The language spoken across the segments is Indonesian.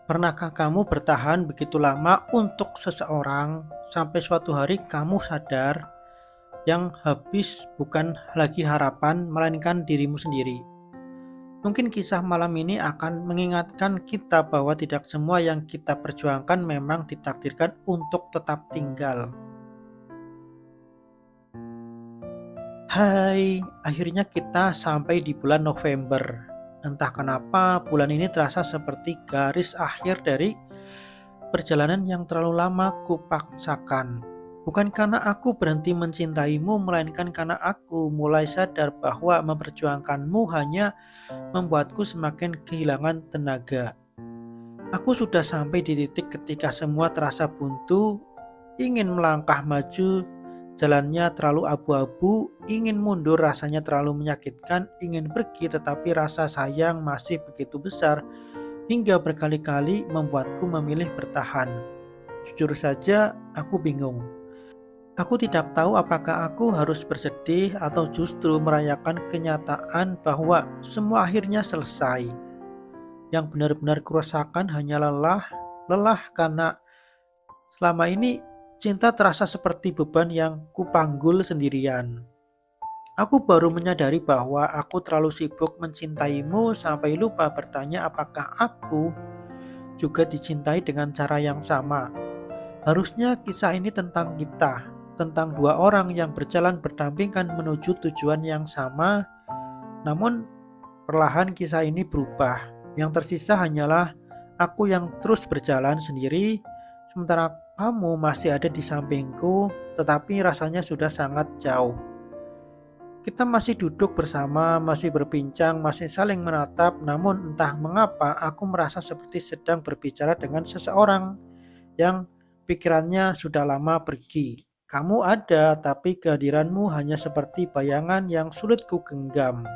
Pernahkah kamu bertahan begitu lama untuk seseorang sampai suatu hari kamu sadar yang habis bukan lagi harapan melainkan dirimu sendiri? Mungkin kisah malam ini akan mengingatkan kita bahwa tidak semua yang kita perjuangkan memang ditakdirkan untuk tetap tinggal. Hai, akhirnya kita sampai di bulan November. Entah kenapa bulan ini terasa seperti garis akhir dari perjalanan yang terlalu lama kupaksakan. Bukan karena aku berhenti mencintaimu, melainkan karena aku mulai sadar bahwa memperjuangkanmu hanya membuatku semakin kehilangan tenaga. Aku sudah sampai di titik ketika semua terasa buntu, ingin melangkah maju, jalannya terlalu abu-abu, ingin mundur rasanya terlalu menyakitkan, ingin pergi tetapi rasa sayang masih begitu besar hingga berkali-kali membuatku memilih bertahan. Jujur saja, aku bingung. Aku tidak tahu apakah aku harus bersedih atau justru merayakan kenyataan bahwa semua akhirnya selesai. Yang benar-benar kurasakan hanya lelah karena selama ini cinta terasa seperti beban yang kupanggul sendirian. Aku baru menyadari bahwa aku terlalu sibuk mencintaimu sampai lupa bertanya apakah aku juga dicintai dengan cara yang sama. Harusnya kisah ini tentang kita, tentang dua orang yang berjalan berdampingan menuju tujuan yang sama, namun perlahan kisah ini berubah. Yang tersisa hanyalah aku yang terus berjalan sendiri, sementara kamu masih ada di sampingku, tetapi rasanya sudah sangat jauh. Kita masih duduk bersama, masih berbincang, masih saling menatap, namun entah mengapa aku merasa seperti sedang berbicara dengan seseorang yang pikirannya sudah lama pergi. Kamu ada, tapi kehadiranmu hanya seperti bayangan yang sulit ku genggam.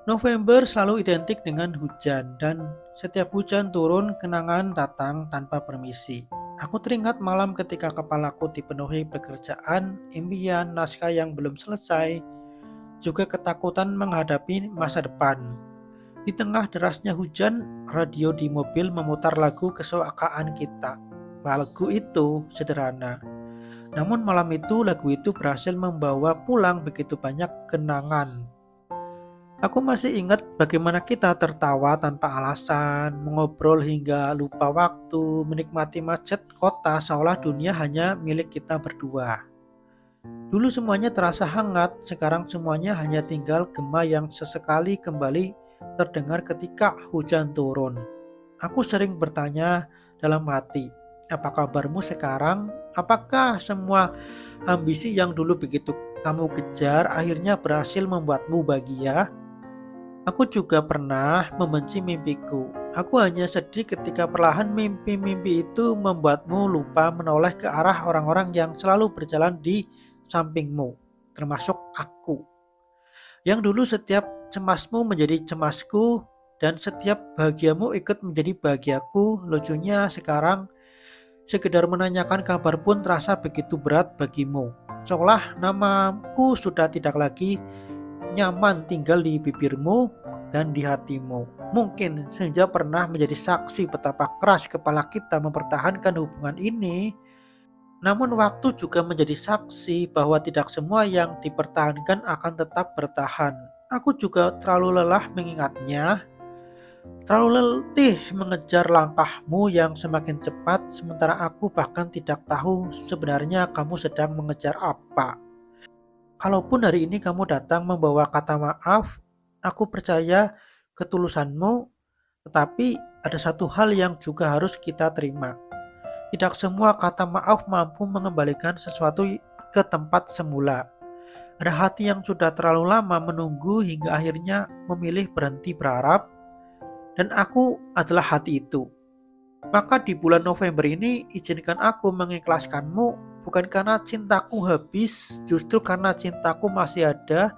November selalu identik dengan hujan, dan setiap hujan turun, kenangan datang tanpa permisi. Aku teringat malam ketika kepalaku dipenuhi pekerjaan, impian, naskah yang belum selesai, juga ketakutan menghadapi masa depan. Di tengah derasnya hujan, radio di mobil memutar lagu kesukaan kita. Lagu itu sederhana, namun malam itu lagu itu berhasil membawa pulang begitu banyak kenangan. Aku masih ingat bagaimana kita tertawa tanpa alasan, mengobrol hingga lupa waktu, menikmati macet kota seolah dunia hanya milik kita berdua. Dulu semuanya terasa hangat, sekarang semuanya hanya tinggal gema yang sesekali kembali terdengar ketika hujan turun. Aku sering bertanya dalam hati, apa kabarmu sekarang? Apakah semua ambisi yang dulu begitu kamu kejar akhirnya berhasil membuatmu bahagia? Aku juga pernah membenci mimpiku. Aku hanya sedih ketika perlahan mimpi-mimpi itu membuatmu lupa menoleh ke arah orang-orang yang selalu berjalan di sampingmu, termasuk aku. Yang dulu setiap cemasmu menjadi cemasku dan setiap bahagiamu ikut menjadi bahagiaku. Lucunya sekarang sekedar menanyakan kabar pun terasa begitu berat bagimu. Seolah namaku sudah tidak lagi nyaman tinggal di bibirmu dan di hatimu. Mungkin senja pernah menjadi saksi betapa keras kepala kita mempertahankan hubungan ini, namun waktu juga menjadi saksi bahwa tidak semua yang dipertahankan akan tetap bertahan. Aku juga terlalu lelah mengingatnya, terlalu letih mengejar langkahmu yang semakin cepat, sementara aku bahkan tidak tahu sebenarnya kamu sedang mengejar apa. Kalaupun hari ini kamu datang membawa kata maaf, aku percaya ketulusanmu, tetapi ada satu hal yang juga harus kita terima. Tidak semua kata maaf mampu mengembalikan sesuatu ke tempat semula. Ada hati yang sudah terlalu lama menunggu hingga akhirnya memilih berhenti berharap, dan aku adalah hati itu. Maka di bulan November ini izinkan aku mengikhlaskanmu bukan karena cintaku habis, justru karena cintaku masih ada.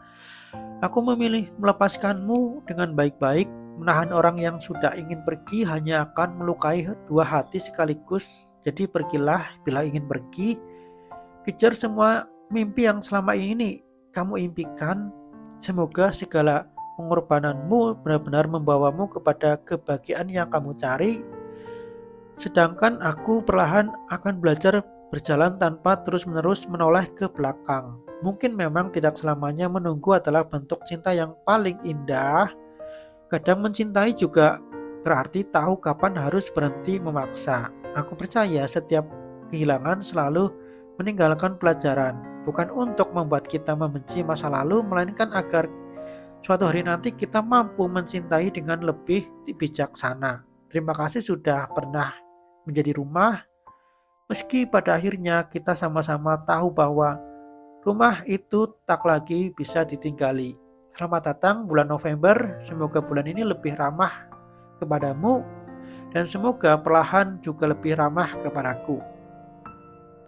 Aku memilih melepaskanmu dengan baik-baik. Menahan orang yang sudah ingin pergi hanya akan melukai dua hati sekaligus. Jadi pergilah bila ingin pergi. Kejar semua mimpi yang selama ini kamu impikan. Semoga segala pengorbananmu benar-benar membawamu kepada kebahagiaan yang kamu cari, sedangkan aku perlahan akan belajar berjalan tanpa terus-menerus menoleh ke belakang. Mungkin memang tidak selamanya menunggu adalah bentuk cinta yang paling indah. Kadang mencintai juga berarti tahu kapan harus berhenti memaksa. Aku percaya setiap kehilangan selalu meninggalkan pelajaran, bukan untuk membuat kita membenci masa lalu, melainkan agar suatu hari nanti kita mampu mencintai dengan lebih bijaksana. Terima kasih sudah pernah menjadi rumah, meski pada akhirnya kita sama-sama tahu bahwa rumah itu tak lagi bisa ditinggali. Selamat datang bulan November, semoga bulan ini lebih ramah kepadamu dan semoga perlahan juga lebih ramah kepadaku.